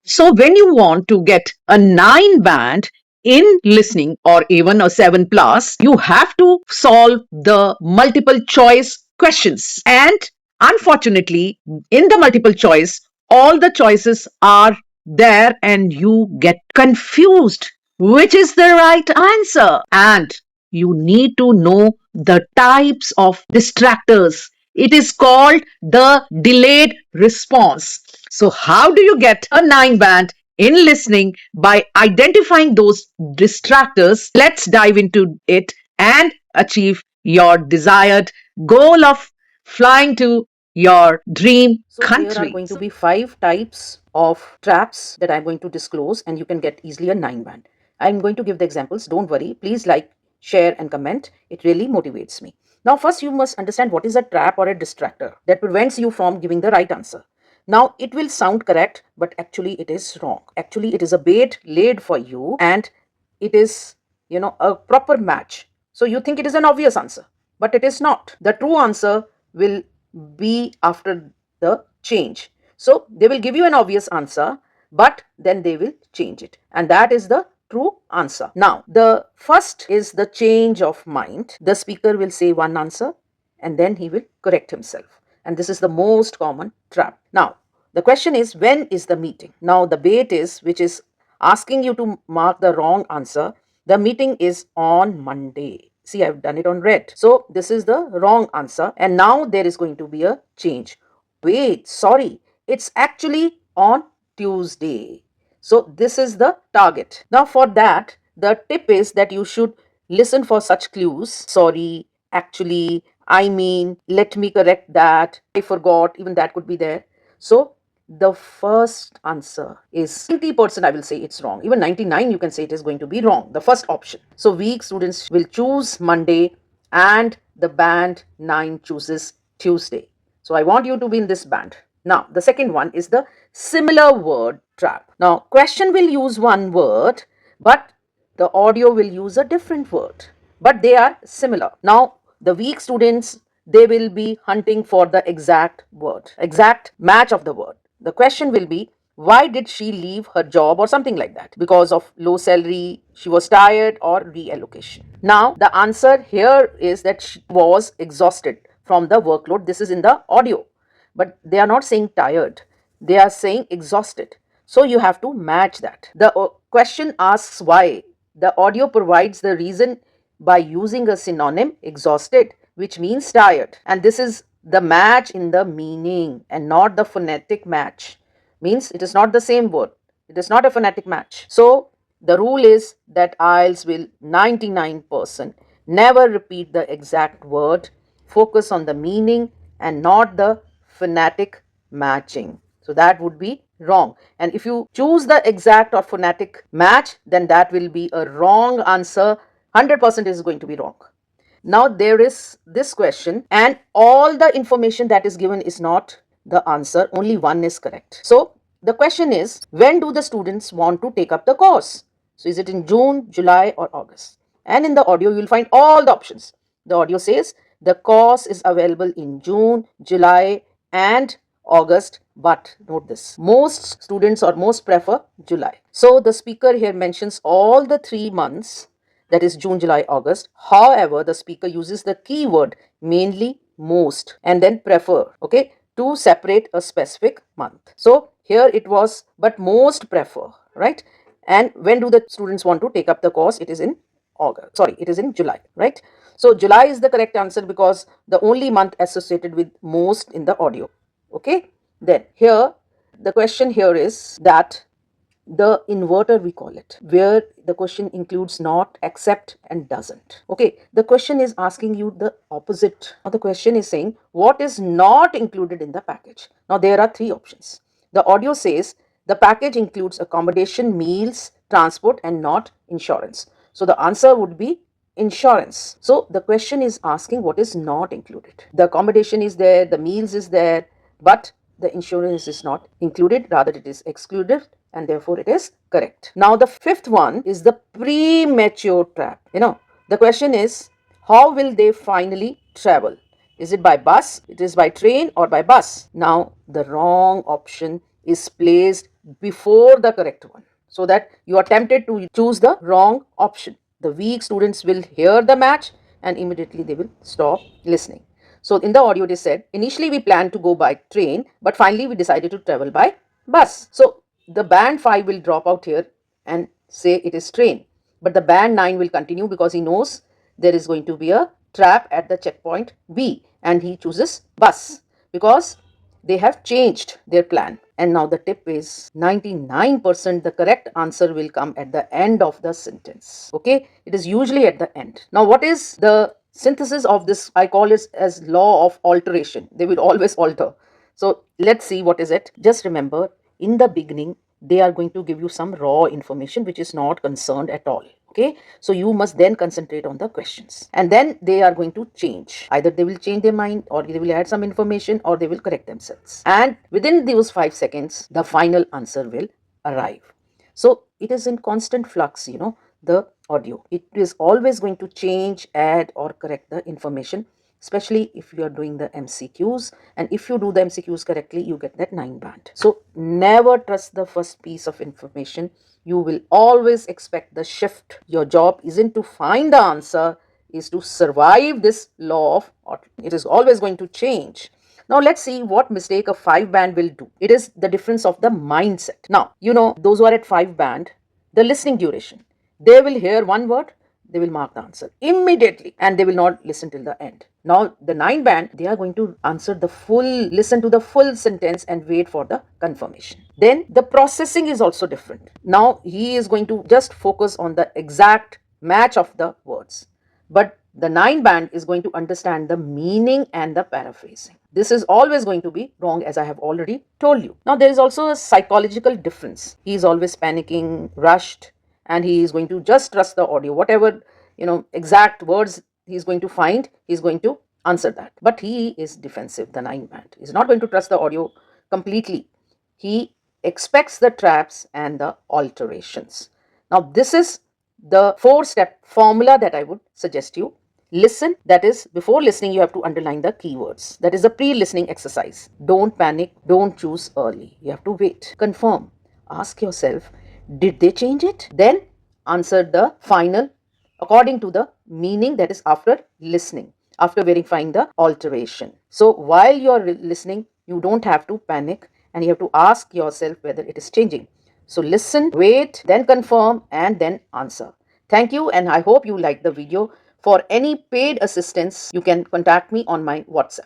So when you want to get a 9 band in listening or even a 7 plus, you have to solve the multiple choice questions. And unfortunately, in the multiple choice, all the choices are there and you get confused. Which is the right answer? And you need to know the types of distractors. It is called the delayed response. So, how do you get a 9 band in listening? By identifying those distractors. Let's dive into it and achieve your desired goal of flying to your dream So there are country. going to be 5 types of traps that I'm going to disclose, and you can get easily a 9 band. I'm going to give the examples. Don't worry. Please like, share, and comment. It really motivates me. Now, first, you must understand what is a trap or a distractor that prevents you from giving the right answer. Now, it will sound correct, but actually, it is wrong. Actually, it is a bait laid for you, and it is, a proper match. So, you think it is an obvious answer, but it is not. The true answer will be after the change. So they will give you an obvious answer, but then they will change it. And that is the true answer. Now, the first is the change of mind. The speaker will say one answer and then he will correct himself. And this is the most common trap. Now, the question is, when is the meeting? Now, the bait is, which is asking you to mark the wrong answer. The meeting is on Monday. See, I've done it on red. So this is the wrong answer. And now there is going to be a change. Wait, sorry. It's actually on Tuesday. So this is the target. Now for that, the tip is that you should listen for such clues. Sorry, actually, I mean, let me correct that. I forgot. Even that could be there. So the first answer is 90%, I will say it's wrong. Even 99 you can say it is going to be wrong. The first option. So weak students will choose Monday and the band 9 chooses Tuesday. So I want you to be in this band. Now the second one is the similar word trap. Now question will use one word, but the audio will use a different word, but they are similar. Now the weak students, they will be hunting for the exact word, exact match of the word. The question will be, why did she leave her job or something like that? Because of low salary, she was tired, or reallocation. Now the answer here is that she was exhausted from the workload. This is in the audio, but they are not saying tired, they are saying exhausted. So you have to match that. The question asks why. The audio provides the reason by using a synonym, exhausted, which means tired. And this is the match in the meaning and not the phonetic match. Means it is not the same word. It is not a phonetic match. So the rule is that IELTS will 99% never repeat the exact word. Focus on the meaning and not the phonetic matching. So that would be wrong. And if you choose the exact or phonetic match, then that will be a wrong answer. 100% is going to be wrong. Now there is this question, and all the information that is given is not the answer, only one is correct. So the question is, when do the students want to take up the course? So is it in June, July, or August? And in the audio you will find all the options. The audio says the course is available in June, July, and August, but note this, most students or most prefer July. So the speaker here mentions all the 3 months, that is June, July, August. However, the speaker uses the keyword mainly, most, and then prefer, okay, to separate a specific month. So here it was, but most prefer, right? And when do the students want to take up the course? It is in August. Sorry, it is in July, right? So July is the correct answer because the only month associated with most in the audio. Okay, then here the question here is that the inverter, we call it, where the question includes not, except, and doesn't. Okay, the question is asking you the opposite. Now the question is saying what is not included in the package. Now there are 3 options. The audio says the package includes accommodation, meals, transport, and not insurance. So the answer would be insurance. So the question is asking what is not included. The accommodation is there, the meals is there, but the insurance is not included, rather it is excluded, and therefore it is correct. Now the fifth one is the premature trap. The question is, how will they finally travel? Is it by bus, it is by train, or by bus? Now the wrong option is placed before the correct one, so that you are tempted to choose the wrong option. The weak students will hear the match and immediately they will stop listening. So in the audio it is said, initially we planned to go by train, but finally we decided to travel by bus. So the band 5 will drop out here and say it is train, but the band 9 will continue because he knows there is going to be a trap at the checkpoint B, and he chooses bus because they have changed their plan. And now the tip is 99% the correct answer will come at the end of the sentence. Okay, it is usually at the end. Now, what is the synthesis of this? I call it as law of alteration. They will always alter. So let's see what is it. Just remember, in the beginning, they are going to give you some raw information which is not concerned at all. Okay, so you must then concentrate on the questions, and then they are going to change. Either they will change their mind, or they will add some information, or they will correct themselves, and within those 5 seconds the final answer will arrive. So it is in constant flux, the audio. It is always going to change, add, or correct the information, especially if you are doing the MCQs. And if you do the MCQs correctly, you get that 9 band. So never trust the first piece of information. You will always expect the shift. Your job isn't to find the answer, is to survive this law of it is always going to change. Now let's see what mistake a 5 band will do. It is the difference of the mindset. Now, those who are at 5 band, the listening duration, they will hear one word, they will mark the answer immediately, and they will not listen till the end. Now the 9 band, they are going to listen to the full sentence and wait for the confirmation. Then the processing is also different. Now he is going to just focus on the exact match of the words, but the 9 band is going to understand the meaning and the paraphrasing. This is always going to be wrong, as I have already told you. Now there is also a psychological difference. He is always panicking, rushed, and he is going to just trust the audio. Whatever exact words he is going to find, he is going to answer that. But he is defensive. The 9 band is not going to trust the audio completely. He expects the traps and the alterations. Now this is the 4-step formula that I would suggest you. Listen, that is, before listening you have to underline the keywords. That is a pre-listening exercise. Don't panic, don't choose early. You have to wait. Confirm. Ask yourself, did they change it? Then answer the final according to the meaning, that is after listening, after verifying the alteration. So while you are listening, you don't have to panic, and you have to ask yourself whether it is changing. So listen, wait, then confirm, and then answer. Thank you, and I hope you liked the video. For any paid assistance, you can contact me on my WhatsApp.